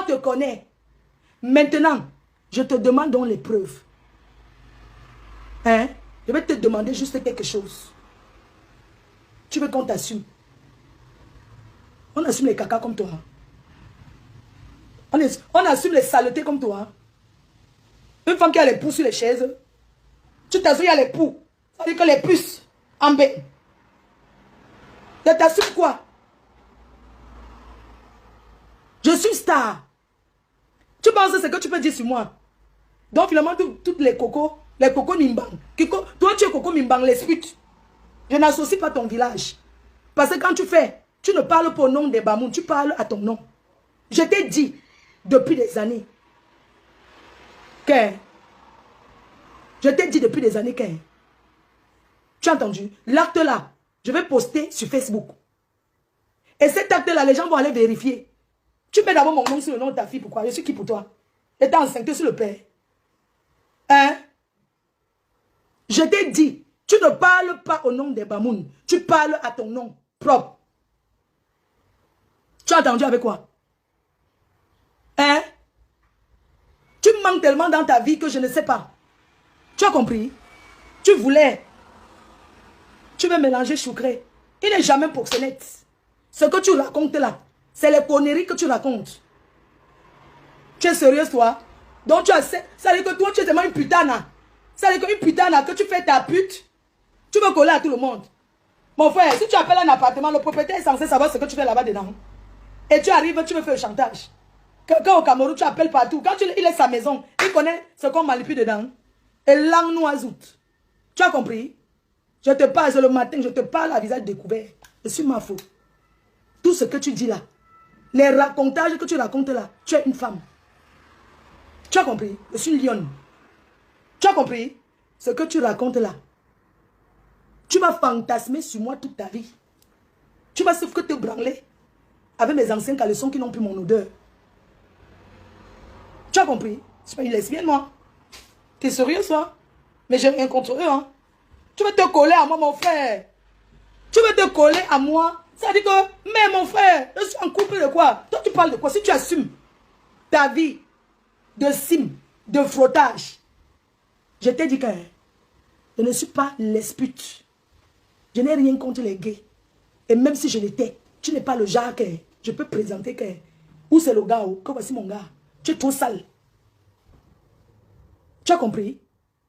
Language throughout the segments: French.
On te connaît. Maintenant, je te demande donc les preuves. Hein? Je vais te demander juste quelque chose. Tu veux qu'on t'assume? On assume les caca comme toi. On assume les saletés comme toi. Une femme qui a les poux sur les chaises, tu t'assumes, il y a les poux. Ça veut dire que les puces en bas. Je t'assume quoi? Je suis star. Tu penses que c'est ce que tu peux dire sur moi? Donc finalement, toutes les cocos Mimbang. Toi, tu es coco Mimbang, les putes. Je n'associe pas ton village. Parce que quand tu fais, tu ne parles pas au nom des Bamoun, tu parles à ton nom. Je t'ai dit, depuis des années, que... Je t'ai dit depuis des années que... Tu as entendu? L'acte là, je vais poster sur Facebook. Et cet acte là, les gens vont aller vérifier. Tu mets d'abord mon nom sur le nom de ta fille, pourquoi? Je suis qui pour toi? Et t'es enceinte sur le père. Hein? Je t'ai dit, tu ne parles pas au nom des Bamoun. Tu parles à ton nom propre. Tu as entendu avec quoi? Hein? Tu manques tellement dans ta vie que je ne sais pas. Tu as compris? Tu voulais. Tu veux mélanger choucré. Il n'est jamais proxénète. Ce que tu racontes là, c'est les conneries que tu racontes. Tu es sérieuse toi? Donc tu as... Ça veut dire que toi tu es tellement une putana. Ça veut dire qu'une putana que tu fais ta pute, tu veux coller à tout le monde. Mon frère, si tu appelles un appartement, le propriétaire est censé savoir ce que tu fais là-bas dedans. Et tu arrives, tu me fais le chantage. Quand au Cameroun, tu appelles partout. Quand il est sa maison, il connaît ce qu'on manipule dedans. Et langue noisout. Tu as compris? Je te parle, c'est le matin, je te parle à visage découvert. Je suis ma faute. Tout ce que tu dis là, les racontages que tu racontes là, tu es une femme. Tu as compris? Je suis une lionne. Tu as compris? Ce que tu racontes là, tu vas fantasmer sur moi toute ta vie. Tu vas sauf que te branler avec mes anciens caleçons qui n'ont plus mon odeur. Tu as compris? Je suis pas une lesbienne, moi. T'es sérieux, toi? Mais j'ai rien contre eux, hein. Tu veux te coller à moi, mon frère. Tu veux te coller à moi. Ça dit que, mais mon frère, je suis en couple de quoi? Toi, tu parles de quoi? Si tu assumes ta vie de sim, de frottage, je t'ai dit que je ne suis pas lesbute. Je n'ai rien contre les gays. Et même si je l'étais, tu n'es pas le genre que je peux présenter que... Où c'est le gars? Que voici mon gars. Tu es trop sale. Tu as compris?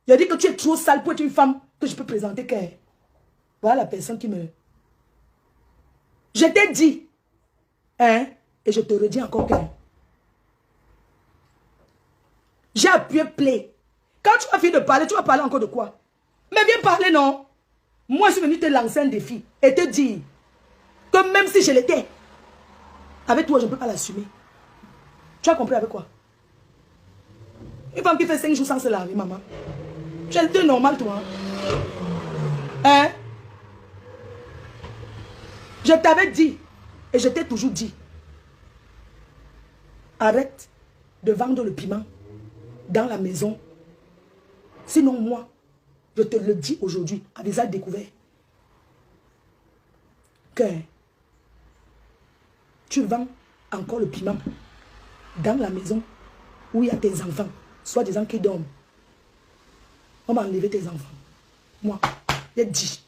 Je dis que tu es trop sale pour être une femme que je peux présenter que... Voilà la personne qui me... Je t'ai dit. Hein? Et je te redis encore que... J'ai appuyé play. Quand tu vas finir de parler, tu vas parler encore de quoi? Mais viens parler, non? Moi, je suis venu te lancer un défi et te dire que même si je l'étais, avec toi, je ne peux pas l'assumer. Tu as compris avec quoi? Une femme qui fait 5 jours sans se laver, maman. Tu es normal, toi. Hein? Je t'avais dit, et je t'ai toujours dit, arrête de vendre le piment dans la maison. Sinon, moi, je te le dis aujourd'hui, à visage découvert, que tu vends encore le piment dans la maison où il y a tes enfants, soit des gens qui dorment. On va enlever tes enfants. Moi, j'ai dit.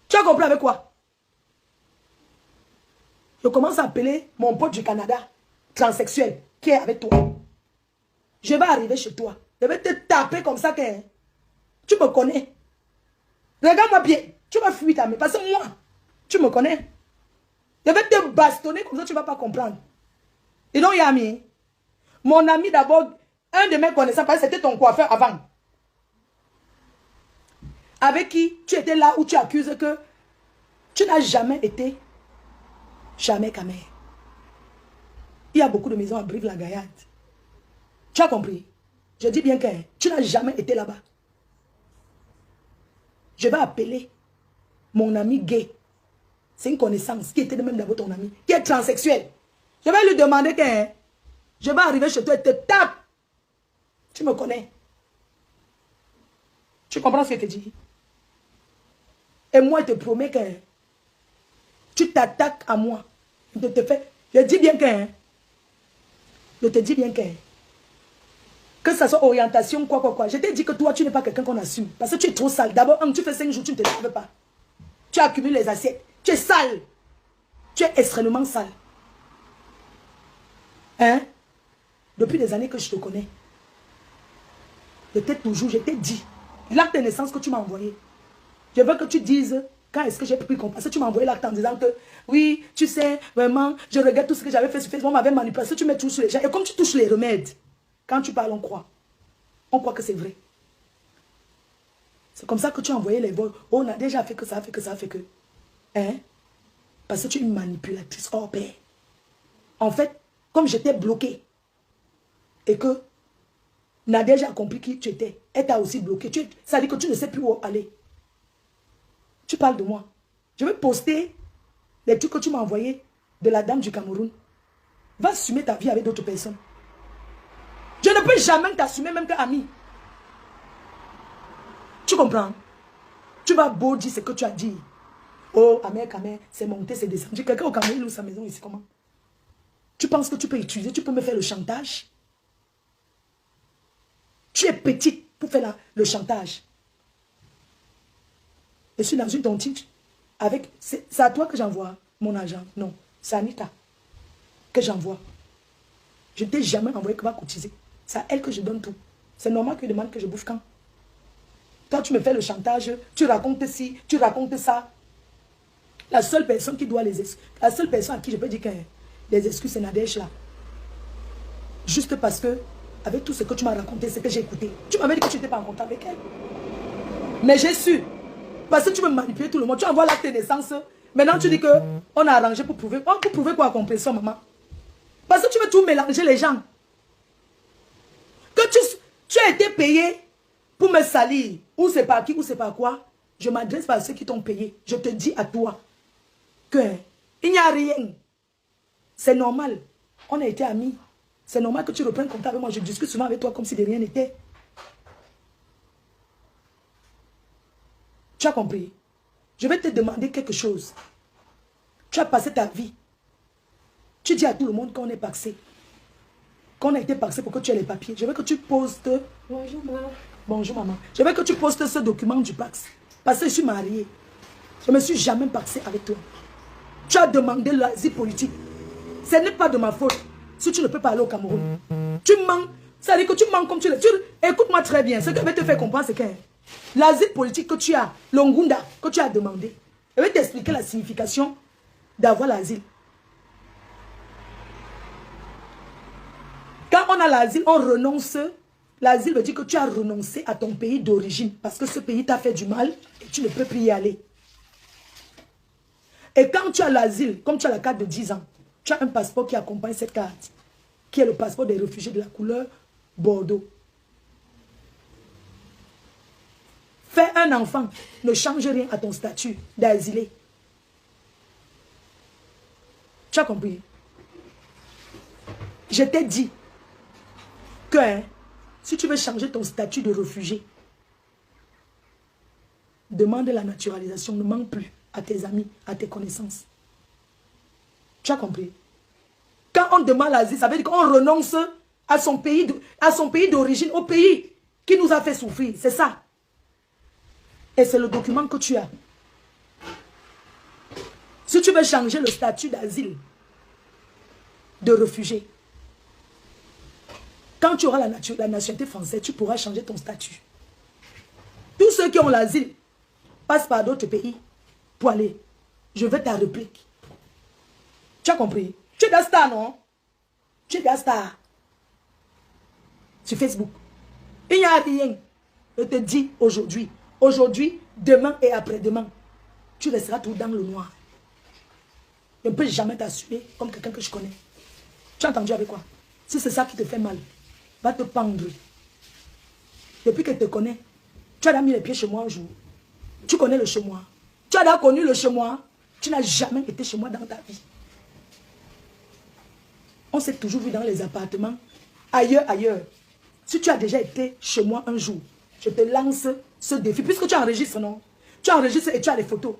Tu as compris avec quoi? Je commence à appeler mon pote du Canada, transsexuel, qui est avec toi. Je vais arriver chez toi. Je vais te taper comme ça que tu me connais. Regarde-moi bien. Tu vas fuir ta mère. Parce que moi, tu me connais. Je vais te bastonner comme ça, tu ne vas pas comprendre. Et donc, Yami, mon ami d'abord, un de mes connaissances, parce que c'était ton coiffeur avant. Avec qui tu étais là où tu accuses que tu n'as jamais été jamais camère. Il y a beaucoup de maisons à Brive-la-Gaillarde. Tu as compris? Je dis bien que tu n'as jamais été là-bas. Je vais appeler mon ami gay. C'est une connaissance qui était même d'abord ton ami, qui est transsexuel. Je vais lui demander que je vais arriver chez toi et te tape. Tu me connais. Tu comprends ce que je te dis? Et moi, je te promets que tu t'attaques à moi. Je te fais. Je dis bien que Je te dis bien que ça soit orientation, quoi. Je t'ai dit que toi, tu n'es pas quelqu'un qu'on assume. Parce que tu es trop sale. D'abord, tu fais 5 jours, tu ne te laves pas. Tu accumules les assiettes. Tu es sale. Tu es extrêmement sale. Hein? Depuis des années que je te connais. Je t'ai dit. L'acte de naissance que tu m'as envoyé. Je veux que tu dises quand est-ce que j'ai pris compte. Parce que tu m'as envoyé l'acte en disant que oui, tu sais, vraiment, je regrette tout ce que j'avais fait sur Facebook. On m'avait manipulé. Parce que tu me touches les gens. Et comme tu touches les remèdes, quand tu parles, on croit. On croit que c'est vrai. C'est comme ça que tu as envoyé les vols. Oh, on a déjà fait que ça, fait que. Hein? Parce que tu es une manipulatrice hors pair. En fait, comme j'étais bloquée et que Nadège a compris qui tu étais, elle t'a aussi bloqué. Ça dit que tu ne sais plus où aller. Tu parles de moi. Je vais poster les trucs que tu m'as envoyés de la dame du Cameroun. Va assumer ta vie avec d'autres personnes. Je ne peux jamais t'assumer même qu'ami. Tu comprends? Tu vas beau dire ce que tu as dit. Oh, Amère, c'est monté, c'est descendu. Quelqu'un au Cameroun loue sa maison ici, comment? Tu penses que tu peux utiliser, tu peux me faire le chantage? Tu es petite pour faire le chantage. Je suis dans une tontine. C'est à toi que j'envoie mon argent. Non, c'est Anita que j'envoie. Je ne t'ai jamais envoyé que va cotiser. C'est à elle que je donne tout. C'est normal que je demande que je bouffe quand. Toi, tu me fais le chantage, tu racontes ci, tu racontes ça. La seule personne qui doit les excuses, la seule personne à qui je peux dire que les excuses, c'est Nadège là. Juste parce que, avec tout ce que tu m'as raconté, c'est que j'ai écouté. Tu m'avais dit que tu n'étais pas en contact avec elle. Mais j'ai su. Parce que tu veux manipuler tout le monde. Tu envoies l'acte de naissance. Maintenant, tu dis qu'on a arrangé pour prouver. Oh, pour prouver quoi, compréhension, maman? Parce que tu veux tout mélanger les gens. Que tu as été payé pour me salir. Ou c'est pas qui, ou c'est pas quoi. Je m'adresse à ceux qui t'ont payé. Je te dis à toi qu'il n'y a rien. C'est normal. On a été amis. C'est normal que tu reprennes contact avec moi. Je discute souvent avec toi comme si de rien n'était. Tu as compris? Je vais te demander quelque chose. Tu as passé ta vie. Tu dis à tout le monde qu'on est paxé. Qu'on a été paxé pour que tu aies les papiers. Je veux que tu postes... Bonjour, maman. Bonjour, maman. Je veux que tu postes ce document du Pax. Parce que je suis mariée. Je ne me suis jamais paxé avec toi. Tu as demandé l'asile politique. Ce n'est pas de ma faute si tu ne peux pas aller au Cameroun. Tu mens. Ça veut dire que tu mens comme tu l'es. Écoute-moi très bien. Ce que je vais te faire comprendre, c'est que l'asile politique que tu as, l'Ongunda, que tu as demandé, je vais t'expliquer la signification d'avoir l'asile. Quand on a l'asile, on renonce. L'asile veut dire que tu as renoncé à ton pays d'origine parce que ce pays t'a fait du mal et tu ne peux plus y aller. Et quand tu as l'asile, comme tu as la carte de 10 ans, tu as un passeport qui accompagne cette carte, qui est le passeport des réfugiés de la couleur Bordeaux. Faire un enfant ne change rien à ton statut d'asilé. Tu as compris? Je t'ai dit que si tu veux changer ton statut de réfugié, demande la naturalisation, ne manque plus à tes amis, à tes connaissances. Tu as compris? Quand on demande l'asile, ça veut dire qu'on renonce à son pays d'origine, au pays qui nous a fait souffrir. C'est ça. Et c'est le document que tu as. Si tu veux changer le statut d'asile, de réfugié, quand tu auras la nationalité française, tu pourras changer ton statut. Tous ceux qui ont l'asile passent par d'autres pays pour aller. Je veux ta réplique. Tu as compris? Tu es Gasta, non? Tu es Gasta. Sur Facebook. Il n'y a rien. Je te dis aujourd'hui. Aujourd'hui, demain et après-demain. Tu resteras tout dans le noir. Je ne peux jamais t'assumer comme quelqu'un que je connais. Tu as entendu avec quoi? Si c'est ça qui te fait mal, va te pendre. Depuis que je te connais, tu as mis les pieds chez moi un jour. Tu connais le chez moi. Tu as connu le chez moi. Tu n'as jamais été chez moi dans ta vie. On s'est toujours vu dans les appartements. Ailleurs. Si tu as déjà été chez moi un jour, je te lance ce défi. Puisque tu enregistres, non? Tu enregistres et tu as les photos.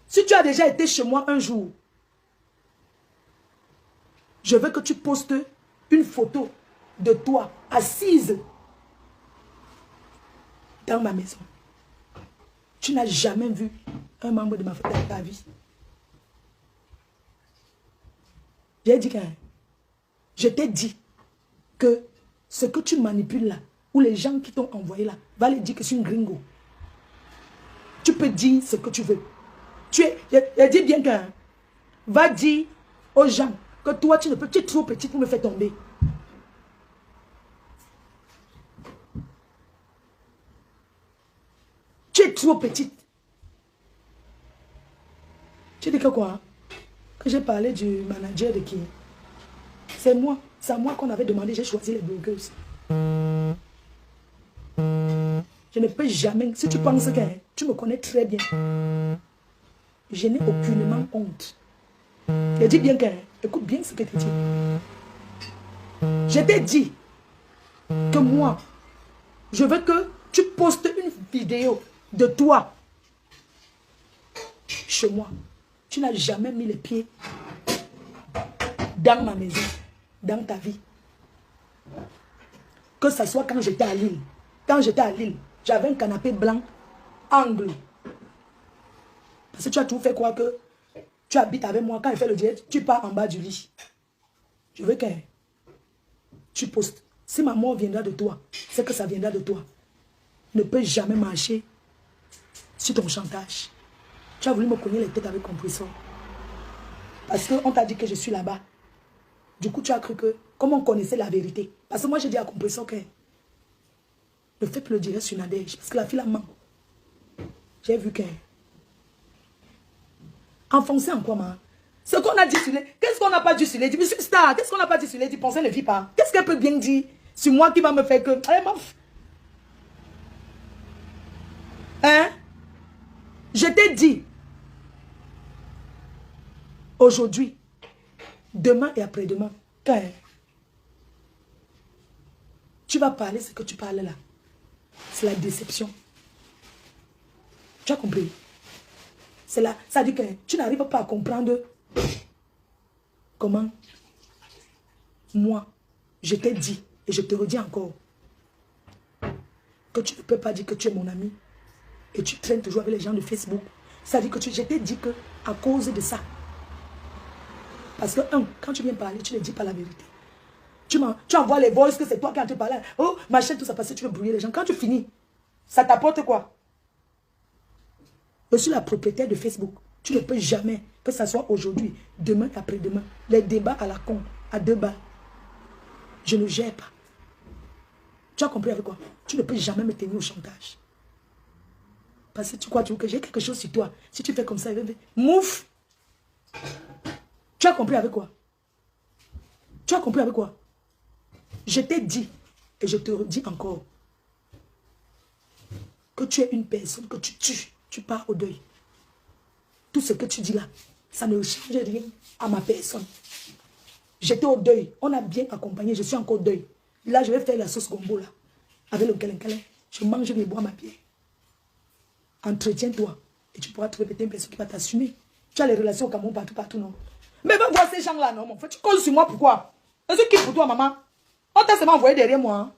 Si tu as déjà été chez moi un jour, je veux que tu postes une photo de toi assise dans ma maison. Tu n'as jamais vu un membre de ma famille dans ta vie. J'ai dit que je t'ai dit que ce que tu manipules là, ou les gens qui t'ont envoyé là, va les dire que c'est une gringo. Tu peux dire ce que tu veux. Je dis bien que va dire aux gens que toi tu ne peux, tu es trop petite pour me faire tomber. Tu es trop petite. Tu dis que quoi? Que j'ai parlé du manager de qui? C'est moi. C'est à moi qu'on avait demandé, j'ai choisi les burgers. Je ne peux jamais, si tu penses que tu me connais très bien, je n'ai aucunement honte. Je dis bien que, écoute bien ce que tu dis. Je t'ai dit que moi, je veux que tu postes une vidéo de toi chez moi. Tu n'as jamais mis les pieds dans ma maison, dans ta vie. Que ce soit quand j'étais à Lille. Quand j'étais à Lille, j'avais un canapé blanc, angle. Parce que tu as tout fait croire que tu habites avec moi. Quand je fais le direct, tu pars en bas du lit. Je veux que tu postes. Si ma mort viendra de toi, c'est que ça viendra de toi. Ne peux jamais marcher sur ton chantage. Tu as voulu me cogner les têtes avec compresseur. Parce qu'on t'a dit que je suis là-bas. Du coup, tu as cru que, comme on connaissait la vérité. Parce que moi, j'ai dit à compresseur que ne fais plus le direct sur Nadège. Parce que la fille a ment. J'ai vu que... Enfoncé en quoi, man? Ce qu'on a dit sur les... Qu'est-ce qu'on n'a pas dit sur les... Monsieur Star, qu'est-ce qu'on n'a pas dit sur les... Pensez ne vit pas. Qu'est-ce qu'elle peut bien dire sur moi qui va me faire que... Allez, hein? Je t'ai dit. Aujourd'hui, demain et après-demain, quand tu vas parler ce que tu parles là, c'est la déception. Tu as compris? C'est là, ça dit que tu n'arrives pas à comprendre comment moi, je t'ai dit et je te redis encore que tu ne peux pas dire que tu es mon ami et tu traînes toujours avec les gens de Facebook. Ça dit que je t'ai dit que à cause de ça. Parce que, quand tu viens parler, tu ne dis pas la vérité. Tu envoies les voices que c'est toi qui as te parlé. Oh, machin, tout ça, parce que tu veux brouiller les gens. Quand tu finis, ça t'apporte quoi? Je suis la propriétaire de Facebook. Tu ne peux jamais, que ce soit aujourd'hui, demain, après-demain, les débats à la con, à 2 balles. Je ne gère pas. Tu as compris avec quoi? Tu ne peux jamais me tenir au chantage. Parce que tu crois que j'ai quelque chose sur toi. Si tu fais comme ça, mouf. Tu as compris avec quoi? Tu as compris avec quoi? Je t'ai dit, et je te redis encore, que tu es une personne que tu tues, tu pars au deuil. Tout ce que tu dis là, ça ne change rien à ma personne. J'étais au deuil, on a bien accompagné, je suis encore au deuil. Là, je vais faire la sauce gombo là, avec le calin. Je mange, je bois ma bière. Entretiens-toi, et tu pourras trouver une personne qui va t'assumer. Tu as les relations au Cameroun partout, non? Mais va voir ces gens-là, non, mon frère. Tu causes sur moi, pourquoi? Est-ce qui pour toi, maman? On t'a seulement envoyé derrière moi. Hein?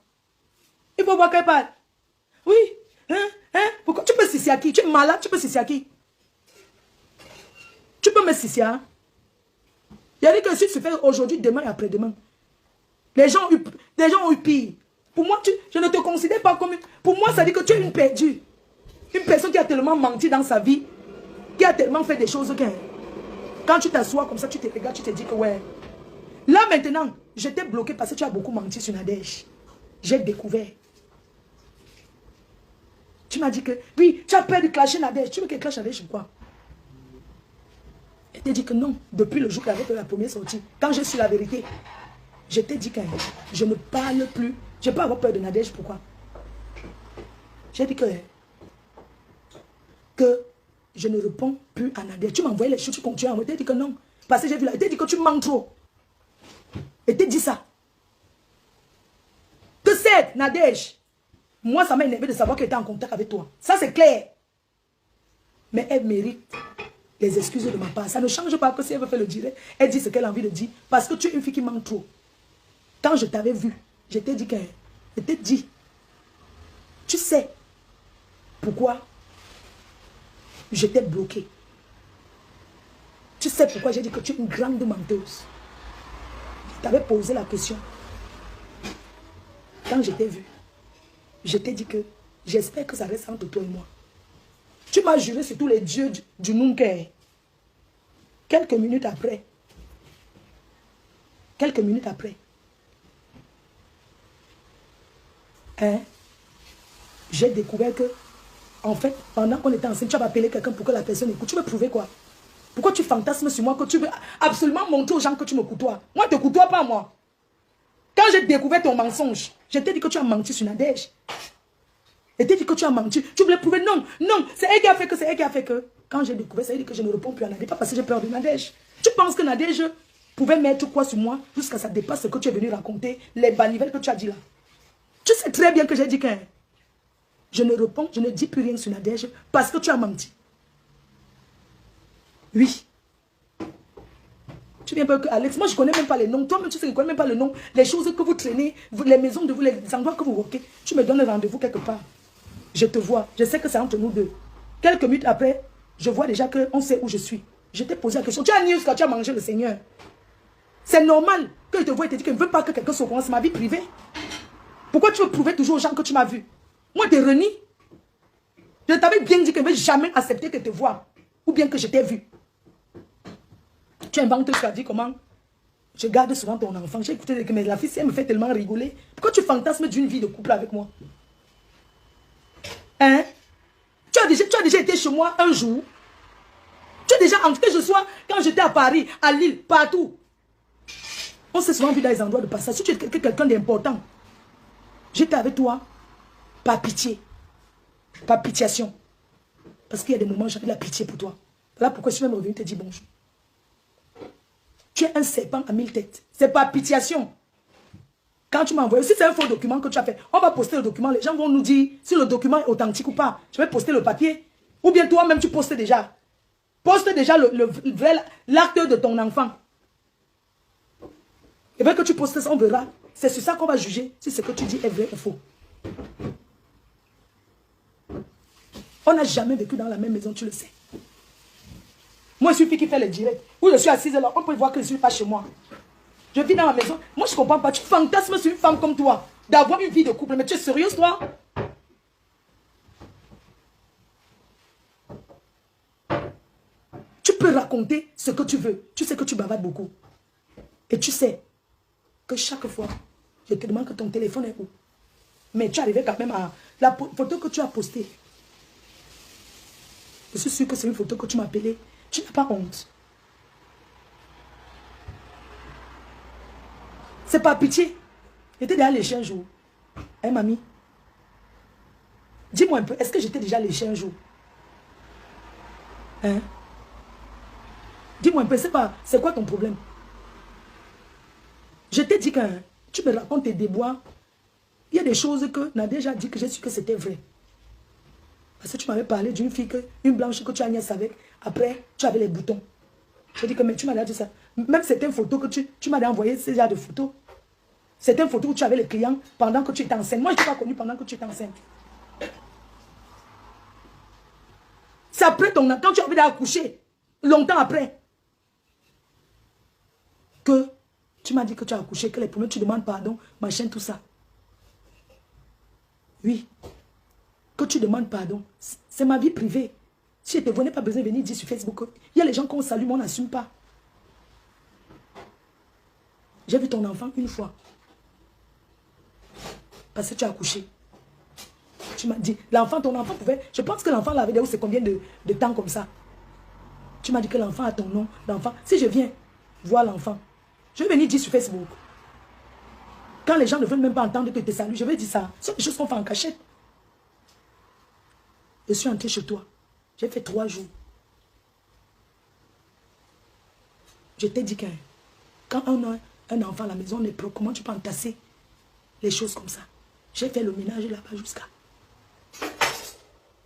Il faut voir qu'elle parle. Oui. Pourquoi? Tu peux sisser à qui? Tu es malade, tu peux sisser à qui? Tu peux me sisser, hein? Il a dit que si tu fais aujourd'hui, demain et après-demain, les gens ont eu pire. Pour moi, je ne te considère pas comme... Pour moi, ça dit que tu es une perdue. Une personne qui a tellement menti dans sa vie, qui a tellement fait des choses que... Quand tu t'assois comme ça, tu te regardes, tu te dis que ouais. Là maintenant, je t'ai bloqué parce que tu as beaucoup menti sur Nadège. J'ai découvert. Tu m'as dit que, oui, tu as peur de clasher Nadège. Tu veux qu'elle clash Nadège ou quoi? Je t'ai dit que non. Depuis le jour qu'elle avait fait la première sortie, quand j'ai su la vérité, je t'ai dit que je ne parle plus. Je ne peux pas avoir peur de Nadège. Pourquoi? J'ai dit que je ne réponds plus à Nadège. Tu m'as envoyé les choses, tu continues à me dire que non. Parce que j'ai vu là, il t'a dit que tu mens trop. Et t'ai dit ça. Que c'est Nadège. Moi, ça m'a énervé de savoir qu'elle était en contact avec toi. Ça, c'est clair. Mais elle mérite les excuses de ma part. Ça ne change pas que si elle veut faire le direct, elle dit ce qu'elle a envie de dire. Parce que tu es une fille qui ment trop. Quand je t'avais vu, je t'ai dit que... Je t'ai dit. Tu sais pourquoi j'étais bloqué. Tu sais pourquoi j'ai dit que tu es une grande menteuse. Je t'avais posé la question. Quand je t'ai vu, je t'ai dit que j'espère que ça reste entre toi et moi. Tu m'as juré sur tous les dieux du Nunker. Quelques minutes après, hein, j'ai découvert que, en fait, pendant qu'on était ensemble, tu as appelé quelqu'un pour que la personne écoute. Tu veux prouver quoi? Pourquoi tu fantasmes sur moi que tu veux absolument montrer aux gens que tu me côtoies? Moi, je ne te côtoie pas, moi. Quand j'ai découvert ton mensonge, je t'ai dit que tu as menti sur Nadège. Je t'ai dit que tu as menti. Tu voulais prouver, non, non, c'est elle qui a fait que, c'est elle qui a fait que. Quand j'ai découvert, ça veut dire que je ne réponds plus à Nadège, pas parce que j'ai peur de Nadège. Tu penses que Nadège pouvait mettre quoi sur moi jusqu'à ça dépasse ce que tu es venu raconter, les banivelles que tu as dit là. Tu sais très bien que j'ai dit que je ne réponds, je ne dis plus rien sur Nadège parce que tu as menti. Oui. Tu viens pas que Alex, moi je ne connais même pas les noms. Toi-même, tu sais que je ne connais même pas le nom. Les choses que vous traînez, les maisons de vous, les endroits que vous workez. Tu me donnes un rendez-vous quelque part. Je te vois. Je sais que c'est entre nous deux. Quelques minutes après, je vois déjà qu'on sait où je suis. Je t'ai posé la question. Tu as nié quand tu as mangé le Seigneur. C'est normal que je te vois et te dis que je ne veux pas que quelqu'un se courant. C'est ma vie privée. Pourquoi tu veux prouver toujours aux gens que tu m'as vu? Moi, je te renie. Je t'avais bien dit que je ne vais jamais accepter que te voir. Ou bien que je t'ai vu. Tu inventes, tu as dit comment? Je garde souvent ton enfant. J'ai écouté que la fille, elle me fait tellement rigoler. Pourquoi tu fantasmes d'une vie de couple avec moi? Hein? Tu as déjà été chez moi un jour. Tu as déjà, en fait, je sois, quand j'étais à Paris, à Lille, partout. On s'est souvent vu dans les endroits de passage. Si tu es quelqu'un d'important, j'étais avec toi, par pitié. Par pitiation. Parce qu'il y a des moments où j'avais la pitié pour toi. Là, pourquoi je suis même revenu te dire bonjour. Tu es un serpent à 1000 têtes. C'est par pitiation. Quand tu m'as envoyé, si c'est un faux document que tu as fait, on va poster le document. Les gens vont nous dire si le document est authentique ou pas. Je vais poster le papier. Ou bien toi-même, tu postes déjà. Poste déjà l'acte de ton enfant. Et bien que tu postes ça, on verra. C'est sur ça qu'on va juger si ce que tu dis est vrai ou faux. On n'a jamais vécu dans la même maison, tu le sais. Moi, je suis fille qui fait les directs. Où je suis assise là, on peut voir que je ne suis pas chez moi. Je vis dans la maison. Moi, je ne comprends pas. Tu fantasmes sur une femme comme toi. D'avoir une vie de couple. Mais tu es sérieuse, toi? Tu peux raconter ce que tu veux. Tu sais que tu bavardes beaucoup. Et tu sais que chaque fois, je te demande que ton téléphone est où. Mais tu arrives quand même à... La photo que tu as postée. Je suis sûre que c'est une photo que tu m'as appelée. Tu n'as pas honte. C'est pas pitié. J'étais déjà léché un jour. Hein, mamie? Dis-moi un peu, est-ce que j'étais déjà léché un jour? Hein? Dis-moi un peu, c'est quoi ton problème? Je t'ai dit que tu me racontes tes déboires. Il y a des choses que n'a déjà dit que j'ai su que c'était vrai. Parce que tu m'avais parlé d'une fille, une blanche que tu as niaise avec. Après, tu avais les boutons. Je dis que mais tu m'as dit ça. Même certaines photos que tu m'as envoyé, ces genre de photos. Certaines photos où tu avais les clients pendant que tu étais enceinte. Moi, je ne t'ai pas connu pendant que tu étais enceinte. C'est après quand tu avais accouché, longtemps après, que tu m'as dit que tu as accouché, que les premiers tu demandes pardon, machin, tout ça. Oui. Que tu demandes pardon. C'est ma vie privée. Si je te vois, n'ai pas besoin de venir dire sur Facebook. Il y a les gens qu'on salue, mais on n'assume pas. J'ai vu ton enfant une fois. Parce que tu as accouché. Tu m'as dit, ton enfant pouvait... Je pense que l'enfant l'avait dit, c'est combien de temps comme ça. Tu m'as dit que l'enfant a ton nom. L'enfant, si je viens voir l'enfant, je vais venir dire sur Facebook. Quand les gens ne veulent même pas entendre que tu te salues, je vais dire ça. C'est des choses qu'on fait en cachette. Je suis entré chez toi. J'ai fait 3 jours. Je t'ai dit que quand on a un enfant à la maison, on est pro. Comment tu peux entasser les choses comme ça? J'ai fait le ménage là-bas jusqu'à...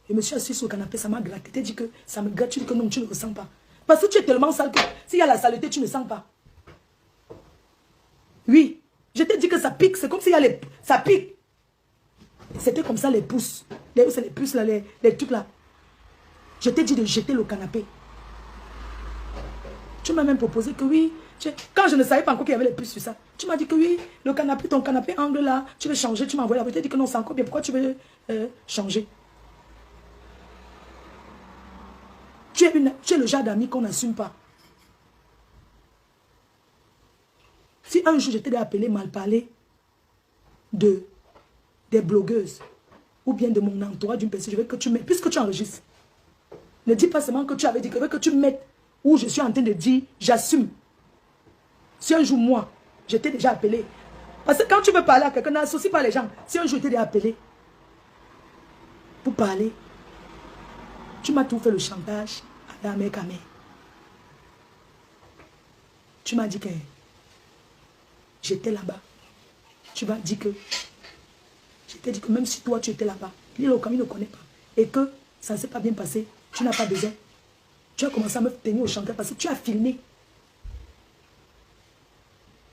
Je me suis assis sur le canapé, ça m'a gratté. Je t'ai dit que ça me gratte, tu dis que non, tu ne ressens pas. Parce que tu es tellement sale que s'il y a la saleté, tu ne sens pas. Oui. Je t'ai dit que ça pique. C'est comme s'il y a les... Ça pique. C'était comme ça les pouces. C'est les puces là, les trucs là. Je t'ai dit de jeter le canapé. Tu m'as même proposé que oui. Quand je ne savais pas encore qu'il y avait les puces sur ça, tu m'as dit que oui, le canapé, ton canapé angle là, tu veux changer, tu m'as envoyé la voiture. Tu as dit que non, c'est encore bien. Pourquoi tu veux changer? Tu es le genre d'ami qu'on n'assume pas. Si un jour je t'ai appelé mal parler des blogueuses ou bien de mon entourage d'une personne, je veux que tu mettes, puisque tu enregistres, ne dis pas seulement que tu avais dit, je veux que tu mettes où je suis en train de dire, j'assume. Si un jour, moi, je t'ai déjà appelé, parce que quand tu veux parler à quelqu'un, n'associe pas les gens. Si un jour je t'ai déjà appelé pour parler, tu m'as tout fait le chantage à la mère Kamé. Tu m'as dit que j'étais là-bas. Tu m'as dit que je t'ai dit que même si toi tu étais là-bas, lui le Okami ne connaît pas et que ça ne s'est pas bien passé, tu n'as pas besoin. Tu as commencé à me tenir au chantage parce que tu as filmé.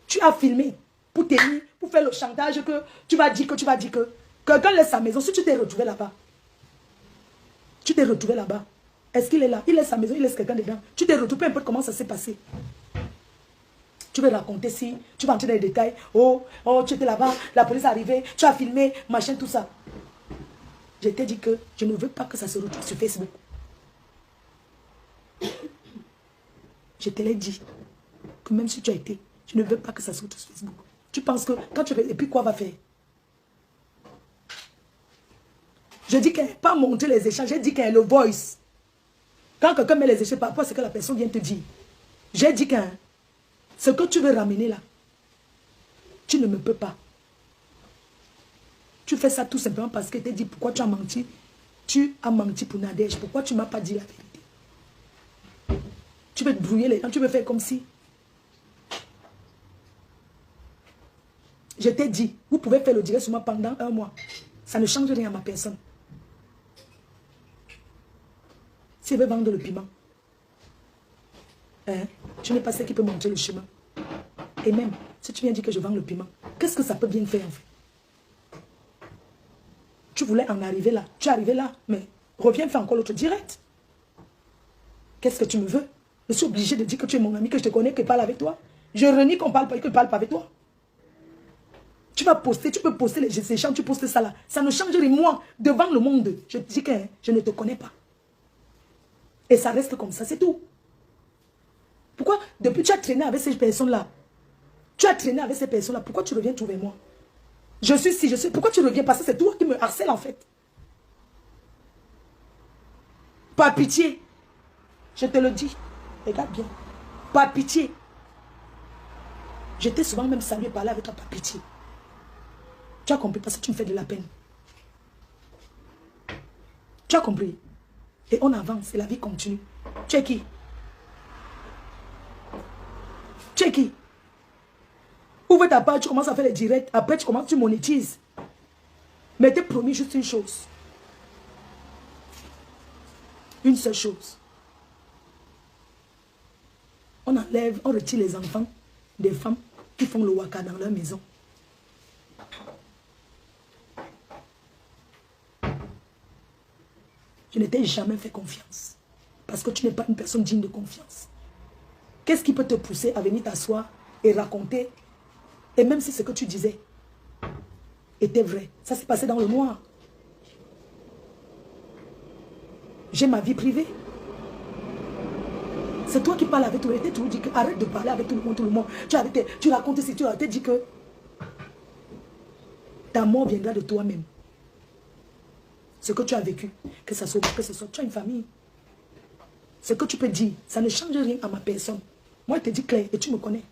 Tu as filmé pour tenir, pour faire le chantage que tu vas dire que quelqu'un laisse sa maison. Si tu t'es retrouvé là-bas, est-ce qu'il est là? Il laisse sa maison, il laisse quelqu'un dedans. Tu t'es retrouvé, peu importe comment ça s'est passé. Tu veux raconter si, tu vas entrer dans les détails. Oh, tu étais là-bas, la police est arrivée, tu as filmé, machin, tout ça. Je t'ai dit que je ne veux pas que ça se retrouve sur Facebook. Je te l'ai dit que même si tu as été, je ne veux pas que ça se retrouve sur Facebook. Tu penses que quand tu fais, et puis quoi va faire? Je dis qu'elle n'a pas montré les échanges, j'ai dit qu'elle est le voice. Quand quelqu'un met les échanges par rapport à ce que la personne vient te dire, j'ai dit que ce que tu veux ramener là, tu ne me peux pas. Tu fais ça tout simplement parce que tu t'es dit pourquoi tu as menti. Tu as menti pour Nadège. Pourquoi tu ne m'as pas dit la vérité? Tu veux te brouiller les gens, tu veux faire comme si. Je t'ai dit, vous pouvez faire le direct sur moi pendant 1 mois. Ça ne change rien à ma personne. Si elle veut vendre le piment, tu n'es pas celle qui peut montrer le chemin. Et même, si tu viens dire que je vends le piment, qu'est-ce que ça peut bien faire en fait? Tu voulais en arriver là. Tu es arrivé là, mais reviens faire encore l'autre direct. Qu'est-ce que tu me veux? Je suis obligé de dire que tu es mon ami, que je te connais, que je parle avec toi. Je renie qu'on parle pas, que je ne parle pas avec toi. Tu vas poster, tu peux poster les échanges, tu postes ça là. Ça ne change rien. Moi, devant le monde, je te dis que je ne te connais pas. Et ça reste comme ça, c'est tout. Pourquoi, depuis que tu as traîné avec ces personnes-là, pourquoi tu reviens trouver moi? Je suis, pourquoi tu reviens? Parce que c'est toi qui me harcèle en fait. Par pitié. Je te le dis. Regarde bien. Par pitié. J'étais souvent même salué parler avec toi par pitié. Tu as compris? Parce que tu me fais de la peine. Tu as compris? Et on avance et la vie continue. Tu es qui? Tu es qui? Ouvre ta page, tu commences à faire les directs. Après, tu monétises. Mais t'es promis juste une chose. Une seule chose. On enlève, on retire les enfants des femmes qui font le waka dans leur maison. Je ne t'ai jamais fait confiance. Parce que tu n'es pas une personne digne de confiance. Qu'est-ce qui peut te pousser à venir t'asseoir et raconter? Et même si ce que tu disais était vrai, ça s'est passé dans le noir. J'ai ma vie privée. C'est toi qui parles avec tout le monde. Tu dis que arrête de parler avec tout le monde. Tu racontes si tu as dit que ta mort viendra de toi-même. Ce que tu as vécu, que ce soit, tu as une famille. Ce que tu peux dire, ça ne change rien à ma personne. Moi, je te dis clair et tu me connais.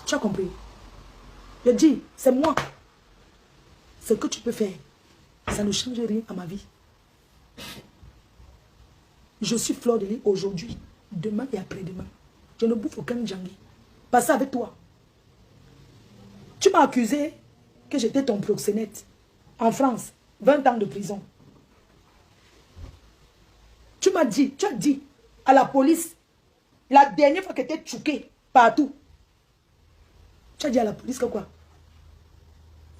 Tu as compris? Je dis, c'est moi. Ce que tu peux faire, ça ne change rien à ma vie. Je suis Fleur de Lys aujourd'hui, demain et après-demain. Je ne bouffe aucun djangui. Pas ça avec toi. Tu m'as accusé que j'étais ton proxénète. En France, 20 ans de prison. Tu m'as dit, tu as dit à la police, La dernière fois que tu es choqué partout, tu as dit à la police que quoi?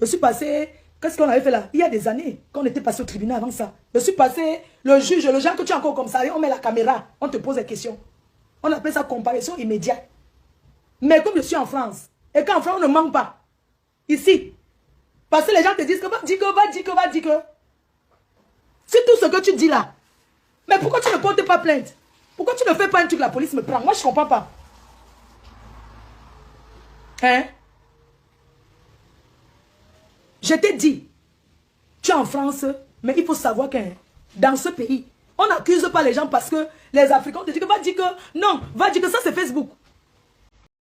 Je suis passé, qu'est-ce qu'on avait fait là? Il y a des années, quand on était passé au tribunal avant ça. Je suis passé, le juge, le genre que tu es encore comme ça, on met la caméra, on te pose des questions. On appelle ça comparaison immédiate. Mais comme je suis en France, et qu'en France on ne ment pas, ici, parce que les gens te disent que va dire que. C'est tout ce que tu dis là. Mais pourquoi tu ne portes pas plainte? Pourquoi tu ne fais pas un truc, la police me prend? Moi je ne comprends pas. Hein? Je t'ai dit, tu es en France, mais il faut savoir que dans ce pays, on n'accuse pas les gens parce que les Africains te disent que va dire que non, va dire que ça c'est Facebook.